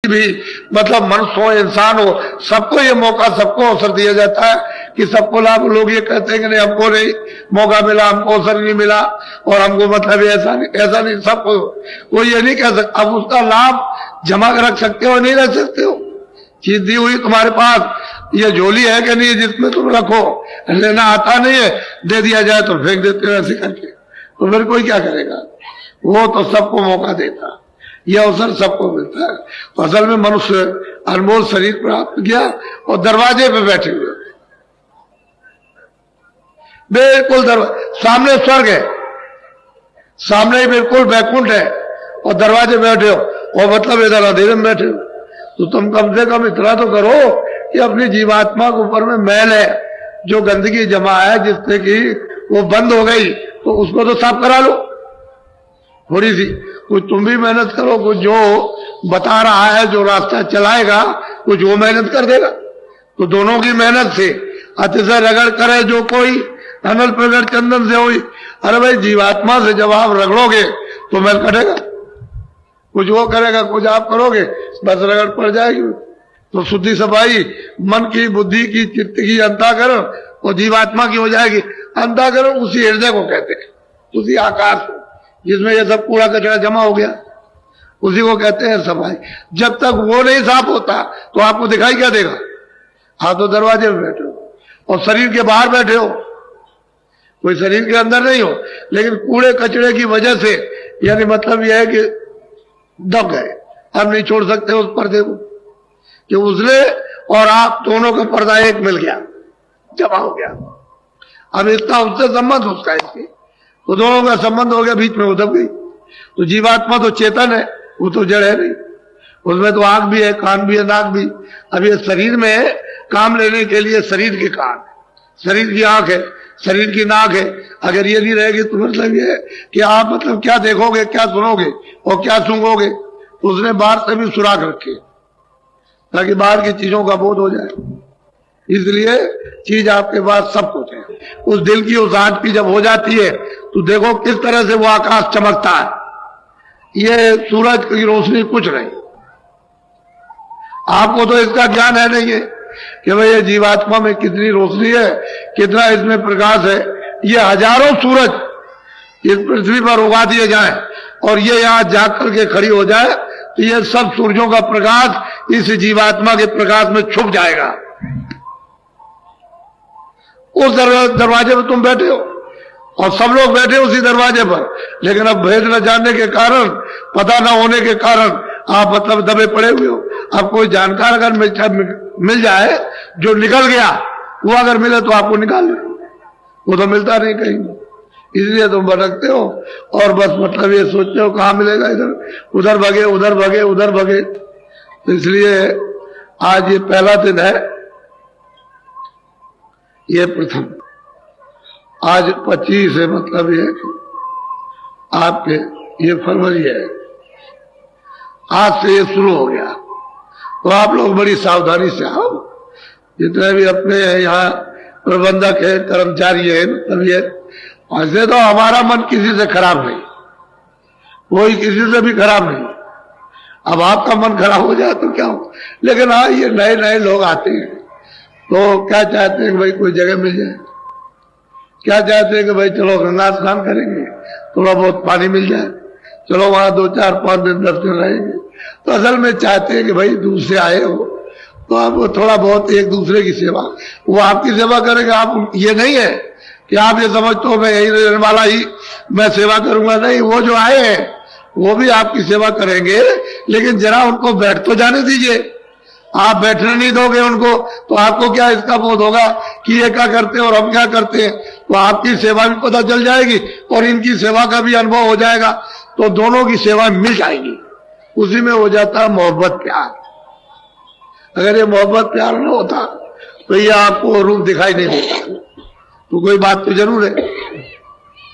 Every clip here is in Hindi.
भी मतलब मनुष्य हो, इंसान हो, सबको ये मौका, सबको अवसर दिया जाता है कि सबको लाभ। लोग ये कहते हैं कि नहीं हमको नहीं मौका मिला, हमको अवसर नहीं मिला और हमको मतलब ऐसा नहीं सबको। वो ये नहीं कह सकता, अब उसका लाभ जमा कर रख सकते हो नहीं रख सकते हो। चीज दी हुई तुम्हारे पास, ये झोली है कि नहीं जिसमें तुम रखो, लेना आता नहीं है, दे दिया जाए तो फेंक देते हो ऐसे करके, तो फिर कोई क्या करेगा। वो तो सबको मौका देता, यह अवसर सबको मिलता है। तो असल में मनुष्य अनमोल शरीर प्राप्त किया और दरवाजे पे बैठे हुए, बिल्कुल सामने स्वर्ग है, सामने ही बिल्कुल बैकुंठ है और दरवाजे बैठे हो, और मतलब इधर अंधेरे में बैठे हो। तो तुम कम से कम इतना तो करो कि अपनी जीवात्मा के ऊपर में मैल है, जो गंदगी जमा है जिससे कि वो बंद हो गई, तो उसको तो साफ करा लो थोड़ी सी। कुछ तुम भी मेहनत करो, कुछ जो बता रहा है, जो रास्ता चलाएगा, कुछ वो मेहनत कर देगा। तो दोनों की मेहनत से अतिशय रगड़ करे जो कोई, अनल प्रगड़ चंदन से हुई। अरे भाई जीवात्मा से जब आप रगड़ोगे तो मैल कटेगा, कुछ वो करेगा, कुछ आप करोगे, बस रगड़ पड़ जाएगी। तो शुद्धि सफाई मन की, बुद्धि की, चित्त की, अंतःकरण और जीवात्मा की हो जाएगी। अंतःकरण उसी हृदय को कहते हैं, उसी आकाश को जिसमें ये सब कूड़ा कचरा जमा हो गया, उसी को कहते हैं सफाई। जब तक वो नहीं साफ होता तो आपको दिखाई क्या देगा। हाँ तो दरवाजे में बैठे हो और शरीर के बाहर बैठे हो, कोई शरीर के अंदर नहीं हो, लेकिन कूड़े कचरे की वजह से, यानी मतलब यह है कि दब गए, अब नहीं छोड़ सकते उस पर्दे को, कि उजले और आप दोनों का पर्दा एक मिल गया, जमा हो गया। अब इतना उससे संबंध उसका इसकी, तो दोनों का संबंध हो गया, बीच में वो दब गई। तो जीवात्मा तो चेतन है, वो तो जड़ है नहीं, उसमें तो आंख भी है, कान भी है, नाक भी। अब ये शरीर में काम लेने के लिए शरीर के कान, शरीर की आंख है, शरीर की नाक है। अगर ये नहीं रहेगी तो मतलब ये कि आप मतलब क्या देखोगे, क्या सुनोगे और क्या सूंघोगे। तो उसने बाहर से भी सुराख रखे ताकि बाहर की चीजों का बोध हो जाए, इसलिए चीज आपके पास सब कुछ है। उस दिल की उस आंख की जब हो जाती है तो देखो किस तरह से वो आकाश चमकता है। ये सूरज की रोशनी कुछ नहीं, आपको तो इसका ज्ञान है नहीं है कि भाई ये जीवात्मा में कितनी रोशनी है, कितना इसमें प्रकाश है। ये हजारों सूरज इस पृथ्वी पर उगा दिए जाए और ये यहां जाग करके खड़ी हो जाए तो ये सब सूर्यों का प्रकाश इस जीवात्मा के प्रकाश में छुप जाएगा। उस दरवाजे पर तुम बैठे हो और सब लोग बैठे उसी दरवाजे पर, लेकिन अब भेद न जानने के कारण, पता न होने के कारण आप मतलब दबे पड़े हुए हो। अब कोई जानकार अगर मिल जाए जो निकल गया, वो अगर मिले तो आपको निकाल ले, वो तो मिलता नहीं कहीं, इसलिए तुम भटकते हो और बस मतलब ये सोचते हो कहाँ मिलेगा, इधर उधर भगे, उधर भगे, उधर भगे। तो इसलिए आज ये पहला दिन है, ये प्रथम, आज 25 है, मतलब ये आपके ये फरवरी है, आज से ये शुरू हो गया। तो आप लोग बड़ी सावधानी से आओ, जितने भी अपने यहाँ प्रबंधक है, कर्मचारी है, मतलब ये ऐसे तो हमारा मन किसी से खराब नहीं, कोई किसी से भी खराब नहीं। अब आपका मन खराब हो जाए तो क्या हो, लेकिन हाँ ये नए नए लोग आते हैं तो क्या चाहते हैं कि भाई कोई जगह मिल जाए, क्या चाहते हैं कि भाई चलो गंगा स्नान करेंगे, थोड़ा बहुत पानी मिल जाए, चलो वहां 2, 4, 5 दिन 10 दिन रहेंगे। तो असल में चाहते हैं कि भाई दूर से आए हो तो आप थोड़ा बहुत एक दूसरे की सेवा, वो आपकी सेवा करेंगे। आप ये नहीं है कि आप ये समझते हो मैं यही रहने वाला ही मैं सेवा करूंगा, नहीं, वो जो आए हैं वो भी आपकी सेवा करेंगे, लेकिन जरा उनको बैठ तो जाने दीजिए। आप बैठने नहीं दोगे उनको तो आपको क्या इसका बोध होगा कि ये क्या करते हैं और हम क्या करते हैं। तो आपकी सेवा भी पता चल जाएगी और इनकी सेवा का भी अनुभव हो जाएगा, तो दोनों की सेवा मिल जाएगी। उसी में हो जाता है मोहब्बत प्यार। अगर ये मोहब्बत प्यार न होता तो ये आपको रूप दिखाई नहीं देता। तो कोई बात तो जरूर है,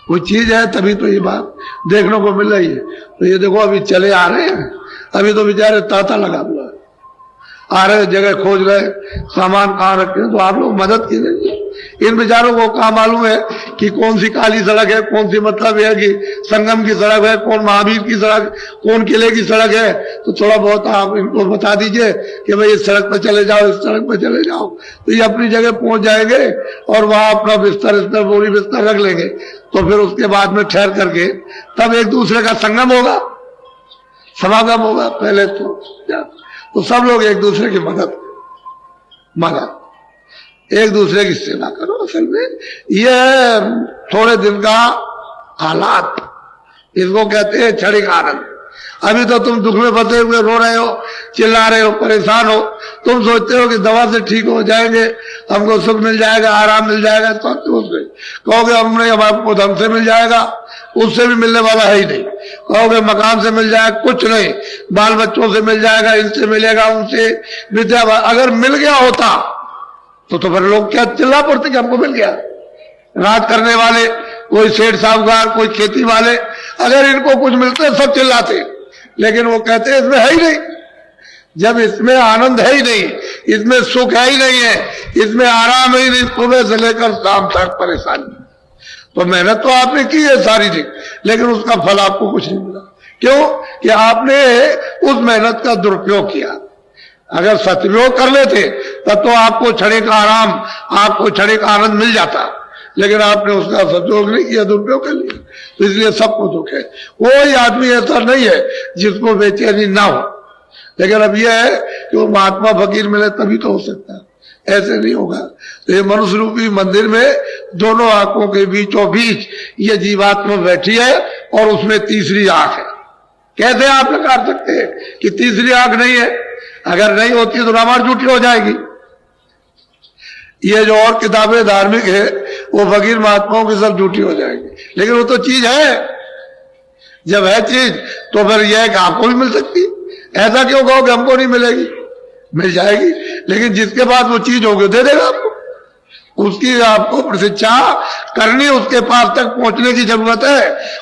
कोई चीज है तभी तो ये बात देखने को मिल रही है। तो ये देखो अभी चले आ रहे हैं, अभी तो बेचारे तांता लगा हुआ है, आ रहे जगह खोज रहे, सामान कहाँ रखे, तो आप लोग मदद कीजिए। इन बेचारों को कहाँ मालूम है कि कौन सी काली सड़क है, कौन सी मतलब है कि संगम की सड़क है, कौन महावीर की सड़क, कौन किले की सड़क है। तो थोड़ा बहुत आप इनको बता दीजिए कि भाई इस सड़क पर चले जाओ, इस सड़क पर चले जाओ, तो ये अपनी जगह पहुंच जाएंगे और वहां अपना बिस्तर बोरी बिस्तर रख लेंगे। तो फिर उसके बाद में ठहर करके तब एक दूसरे का संगम होगा, समागम होगा। पहले तो सब लोग एक दूसरे की मदद एक दूसरे की सेवा करो। असल में यह थोड़े दिन का हालात, इसको कहते हैं क्षणिक आनंद। अभी तो तुम दुख में फंसे हुए रो रहे हो, चिल्ला रहे हो, परेशान हो, तुम सोचते हो कि दवा से ठीक हो जाएंगे, हमको सुख मिल जाएगा, आराम मिल जाएगा। तो कहोगे हमने आपको धन से मिल जाएगा, उससे भी मिलने वाला है ही नहीं। कहोगे मकान से मिल जाएगा, कुछ नहीं, बाल बच्चों से मिल जाएगा, इनसे मिलेगा, उनसे विद्या। अगर मिल गया होता तो फिर लोग क्या चिल्ला पड़ते कि हमको मिल गया। राज करने वाले, कोई सेठ साहूकार, कोई खेती वाले, अगर इनको कुछ मिलते सब चिल्लाते, लेकिन वो कहते इसमें है ही नहीं। जब इसमें आनंद है ही नहीं, इसमें सुख है ही नहीं है, इसमें आराम ही नहीं, सुबह से लेकर शाम तक परेशानी। तो मेहनत तो आपने की है सारी थी, लेकिन उसका फल आपको कुछ नहीं मिला। क्यों? कि आपने उस मेहनत का दुरुपयोग किया। अगर सदुपयोग कर लेते तब तो आपको क्षणिक आराम, आपको क्षणिक आनंद मिल जाता, लेकिन आपने उसका सदुपयोग नहीं किया, दुरुपयोग कर लिया। तो इसलिए सबको दुख है। कोई आदमी ऐसा नहीं है जिसको बेचैनी ना हो, लेकिन अब यह है कि वो महात्मा फकीर मिले तभी तो हो सकता है, ऐसे नहीं होगा। तो ये मनुष्य रूपी मंदिर में दोनों आंखों के बीचों बीच ये जीवात्मा बैठी है और उसमें तीसरी आंख है। कैसे आप लगा सकते हैं कि तीसरी आंख नहीं है? अगर नहीं होती तो रामायण झूठी हो जाएगी। ये जो और किताबें धार्मिक है वो फकीर महात्माओं की सब झूठी हो जाएगी, लेकिन वो तो चीज है। जब है चीज तो फिर यह है कि आपको भी मिल सकती है। ऐसा क्यों कहो कि हमको नहीं मिलेगी? मिल जाएगी, लेकिन जिसके पास वो चीज होगी दे देगा आपको। उसकी आपको प्रतीक्षा करनी, उसके पास तक पहुंचने की जरूरत है।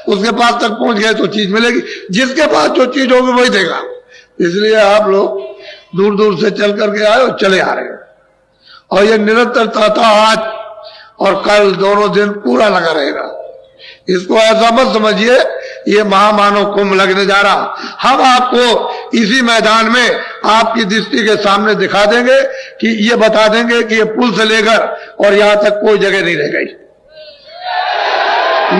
उसके पास तक पहुंच गए तो चीज मिलेगी। जिसके पास जो चीज होगी वही देगा। इसलिए आप लोग दूर दूर से चल करके आए और चले आ रहे हैं, और ये निरंतरता था आज और कल, दोनों दिन पूरा लगा रहेगा। इसको ऐसा मत समझिए ये महामानव कुंभ लगने जा रहा। हम आपको इसी मैदान में आपकी दृष्टि के सामने दिखा देंगे कि ये बता देंगे कि ये पुल से लेकर और यहां तक कोई जगह नहीं रह गई।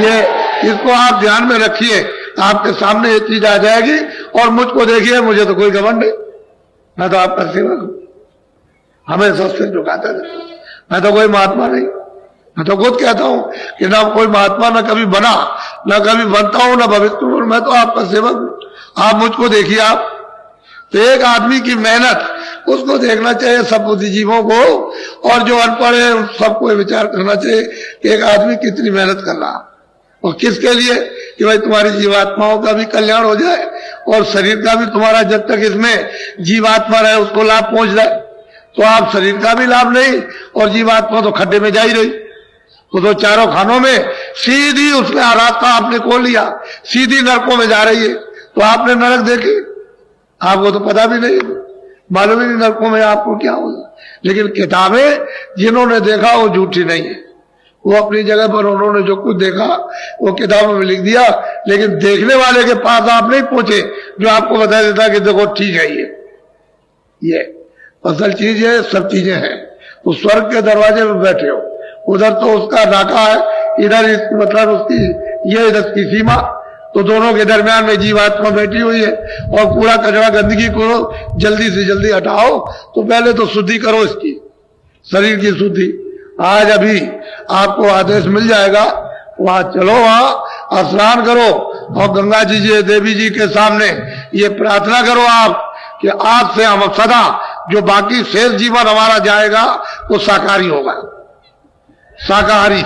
ये इसको आप ध्यान में रखिए, आपके सामने ये चीज आ जाएगी। और मुझको देखिए, मुझे तो कोई घमंड नहीं, मैं तो आपका सेवक हूं, हमेशा सिर झुकाता रहता। मैं तो कोई महात्मा नहीं। मैं तो खुद कहता हूं कि ना कोई महात्मा ना कभी बना, ना कभी बनता हूं, ना भविष्य में। मैं तो आपका सेवक हूं। आप मुझको देखिए। आप तो एक आदमी की मेहनत उसको देखना चाहिए, सब बुद्धिजीवों को, और जो अनपढ़ है सबको विचार करना चाहिए कि एक आदमी कितनी मेहनत कर रहा, और किसके लिए? कि भाई तुम्हारी जीवात्माओं का भी कल्याण हो जाए और शरीर का भी तुम्हारा, जब तक इसमें जीवात्मा रहे उसको लाभ पहुंच जाए। तो आप शरीर का भी लाभ नहीं और जीवात्मा तो खड्डे में जा ही रही। तो चारों खानों में सीधी उसमें रास्ता आपने खोल लिया, सीधी नरकों में जा रही है। तो आपने नरक देखे? आपको तो पता भी नहीं, मालूम ही नहीं नरकों में आपको क्या होगा। लेकिन किताबें जिन्होंने देखा वो झूठी नहीं है। वो अपनी जगह पर उन्होंने जो कुछ देखा वो किताबों में लिख दिया, लेकिन देखने वाले के पास आप नहीं पहुंचे जो आपको बता देता कि देखो ठीक है ये असल चीज है, सब चीजें हैं। तो स्वर्ग के दरवाजे में बैठे हो, उधर तो उसका नाका है, इधर मतलब उसकी ये इधर की सीमा, तो दोनों के दरमियान में जीवात्मा बैठी हुई है। और कूड़ा कचरा गंदगी को जल्दी से जल्दी हटाओ। तो पहले तो शुद्धि करो इसकी, शरीर की शुद्धि। आज अभी आपको आदेश मिल जाएगा, वहां चलो, वहां स्नान करो और गंगा जी देवी जी के सामने ये प्रार्थना करो आप कि आज से हम सदा जो बाकी शेष जीवन हमारा जाएगा वो शाकाहारी होगा, शाकाहारी।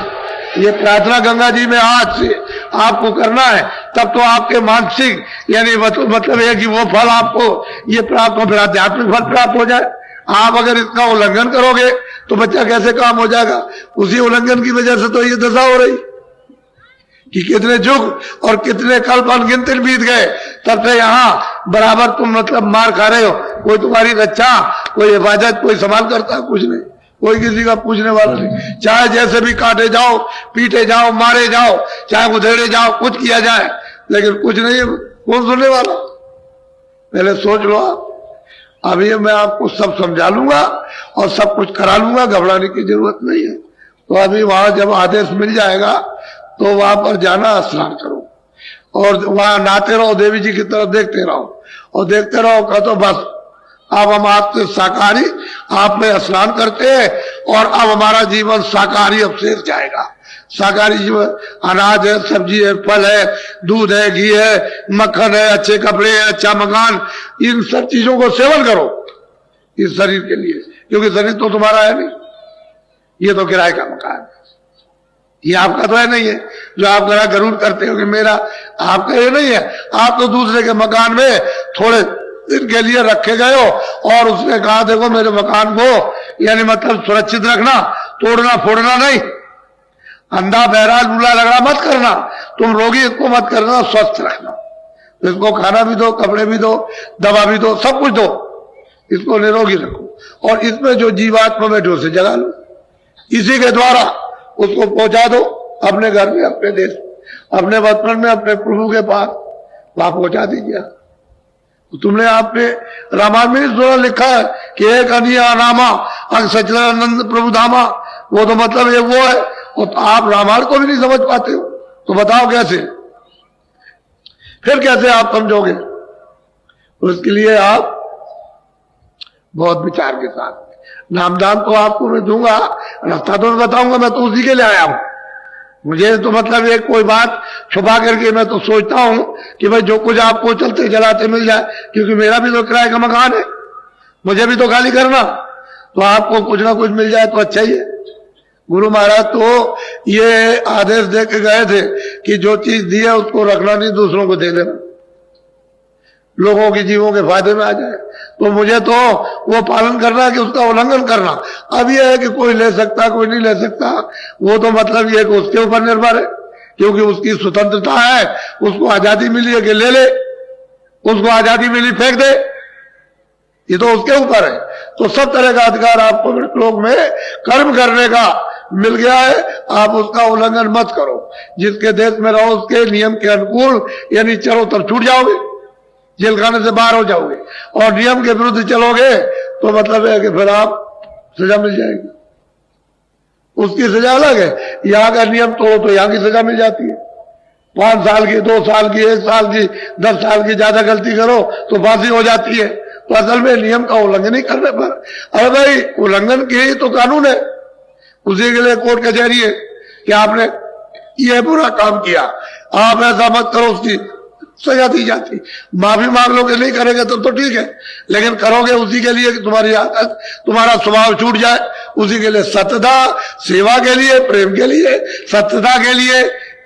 ये प्रार्थना गंगा जी में आज से आपको करना है, तब तो आपके मानसिक यानी मतलब है कि वो फल आपको ये प्राप्त हो, फिर आध्यात्मिक फल प्राप्त हो जाए। आप अगर इसका उल्लंघन करोगे तो बच्चा कैसे काम हो जाएगा? उसी उल्लंघन की वजह से तो ये दशा हो रही कि कितने युग और कितने कल्प अनगिनत बीत गए, तब से यहां बराबर तुम मतलब मार खा रहे हो। कोई तुम्हारी रक्षा, कोई हिफाजत, कोई संभाल करता, कुछ नहीं। कोई किसी का पूछने वाला नहीं। चाहे जैसे भी काटे जाओ, पीटे जाओ, मारे जाओ, चाहे उधेड़े जाओ, कुछ किया जाए, लेकिन कुछ नहीं है, कौन सुनने वाला? पहले सोच लो आप। अभी मैं आपको सब समझा लूंगा और सब कुछ करा लूंगा, घबराने की जरूरत नहीं है। तो अभी वहां जब आदेश मिल जाएगा तो वहां पर जाना, स्नान करो और वहां नहाते रहो, देवी जी की तरफ देखते रहो और देखते रहो। कहा तो बस अब हम आपके शाकाहारी, आप में स्नान करते हैं और अब हमारा जीवन शाकाहारी अब शेष जाएगा। शाकाहारी जीवन, अनाज है, सब्जी है, फल है, दूध है, घी है, मक्खन है, अच्छे कपड़े है, अच्छा मकान, इन सब चीजों को सेवन करो इस शरीर के लिए, क्योंकि शरीर तो तुम्हारा है नहीं, ये तो किराए का मकान है, ये आपका तो है नहीं है। जो आप गरुड़ करते हो कि मेरा, आपका ये नहीं है। आप तो दूसरे के मकान में थोड़े दिन के लिए रखे गए हो और उसने कहा देखो मेरे मकान को यानी मतलब सुरक्षित रखना, तोड़ना फोड़ना नहीं, अंधा बहरा लूला लगड़ा मत करना, तुम रोगी इसको मत करना, स्वस्थ रखना, तो इसको खाना भी दो, कपड़े भी दो, दवा भी दो, सब कुछ दो, इसको निरोगी रखो और इसमें जो जीवात्मा बैठे उसे जगा लो, इसी के द्वारा उसको पहुंचा दो अपने घर में, अपने देश, अपने वतन में, अपने प्रभु के पास, वहां पहुंचा दीजिए। तो तुमने आपने रामायण में इस दौरान लिखा है कि एक अनिया रामा अंग सच्चिदानंद प्रभु धामा, वो तो मतलब ये वो है, और तो आप रामायण को भी नहीं समझ पाते हो, तो बताओ कैसे, फिर कैसे आप समझोगे? तो इसके लिए आप बहुत विचार के साथ, नामदान तो आपको मैं दूंगा, रास्ता तो मैं बताऊंगा, मैं तो उसी के लिए आया हूं। मुझे तो मतलब ये कोई बात छुपा करके मैं तो सोचता हूं कि भाई जो कुछ आपको चलते चलाते मिल जाए, क्योंकि मेरा भी तो किराए का मकान है, मुझे भी तो खाली करना, तो आपको कुछ ना कुछ मिल जाए तो अच्छा ही है। गुरु महाराज तो ये आदेश दे के गए थे कि जो चीज दी है उसको रखना नहीं, दूसरों को दे देना, लोगों के जीवों के फायदे में आ जाए। तो मुझे तो वो पालन करना है कि उसका उल्लंघन करना। अब यह है कि कोई ले सकता, कोई नहीं ले सकता, वो तो मतलब ये कि उसके ऊपर निर्भर है, क्योंकि उसकी स्वतंत्रता है, उसको आजादी मिली है कि ले ले, उसको आजादी मिली फेंक दे, ये तो उसके ऊपर है। तो सब तरह का अधिकार आपको लोक में कर्म करने का मिल गया है, आप उसका उल्लंघन मत करो। जिसके देश में रहो उसके नियम के अनुकूल यानी चलो तब छूट जाओगे, जेल खाने से बाहर हो जाओगे, और नियम के विरुद्ध चलोगे तो मतलब है कि फिर आप सजा मिल जाएगी, उसकी सजा अलग है। यहां का नियम तोड़ो तो यहां की सजा मिल जाती है, 5 साल की, 2 साल की, 1 साल की, 10 साल की, ज्यादा गलती करो तो फांसी हो जाती है। तो असल में नियम का उल्लंघन नहीं करने पर, अरे भाई उल्लंघन की तो कानून है, उसी के लिए कोर्ट कचहरी है कि आपने ये बुरा काम किया, आप ऐसा मत करो, उसकी सजा दी जाती। माफी मांग लोगे, नहीं करेंगे तो ठीक है, लेकिन करोगे उसी के लिए कि तुम्हारी आदत, तुम्हारा स्वभाव छूट जाए, उसी के लिए सत्यता, सेवा के लिए, प्रेम के लिए, सत्यता के लिए,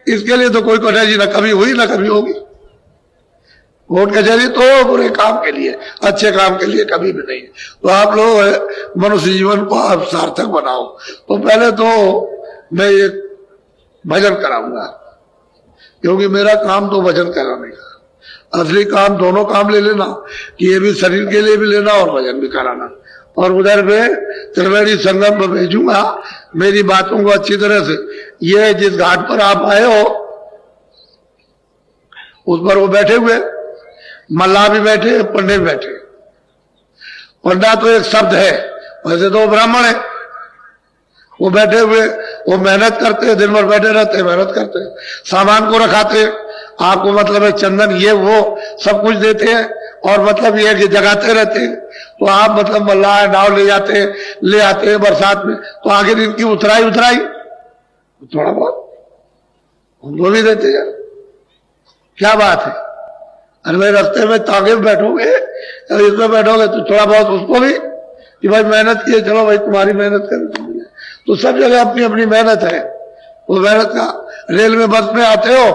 इसके लिए तो कोई कठिनाई न कभी हुई न कभी होगी। कोर्ट कचहरी तो बुरे काम के लिए, अच्छे काम के लिए कभी भी नहीं। तो आप लोग मनुष्य जीवन को आप सार्थक बनाओ। तो पहले तो मैं एक भजन कराऊंगा, क्योंकि मेरा काम तो भजन कराने का, असली काम दोनों काम ले लेना, कि ये भी शरीर के लिए भी लेना और भजन भी कराना। और उधर में त्रिवेणी संगम में भेजूंगा मेरी बातों को अच्छी तरह से। ये जिस घाट पर आप आए हो उस पर वो बैठे हुए, मल्लाह भी बैठे, पंडित भी बैठे। पंडा तो एक शब्द है, वैसे तो वो ब्राह्मण है, वो बैठे हुए, वो मेहनत करते हैं, दिन भर बैठे रहते हैं, मेहनत करते हैं, सामान को रखाते हैं, आपको मतलब है चंदन ये वो सब कुछ देते हैं, और मतलब ये है कि जगाते रहते हैं। तो आप मतलब मल्लाह नाव ले जाते हैं, ले आते हैं बरसात में, तो आखिर इनकी उतराई थोड़ा बहुत उनको भी देते हैं। क्या बात है, अरे भाई रास्ते में तागे में बैठोगे, इसमें बैठोगे तो थोड़ा बहुत उसको भी कि भाई मेहनत किए, चलो भाई तुम्हारी मेहनत कर। तो सब जगह अपनी अपनी मेहनत है, वो मेहनत का। रेल में बस में आते हो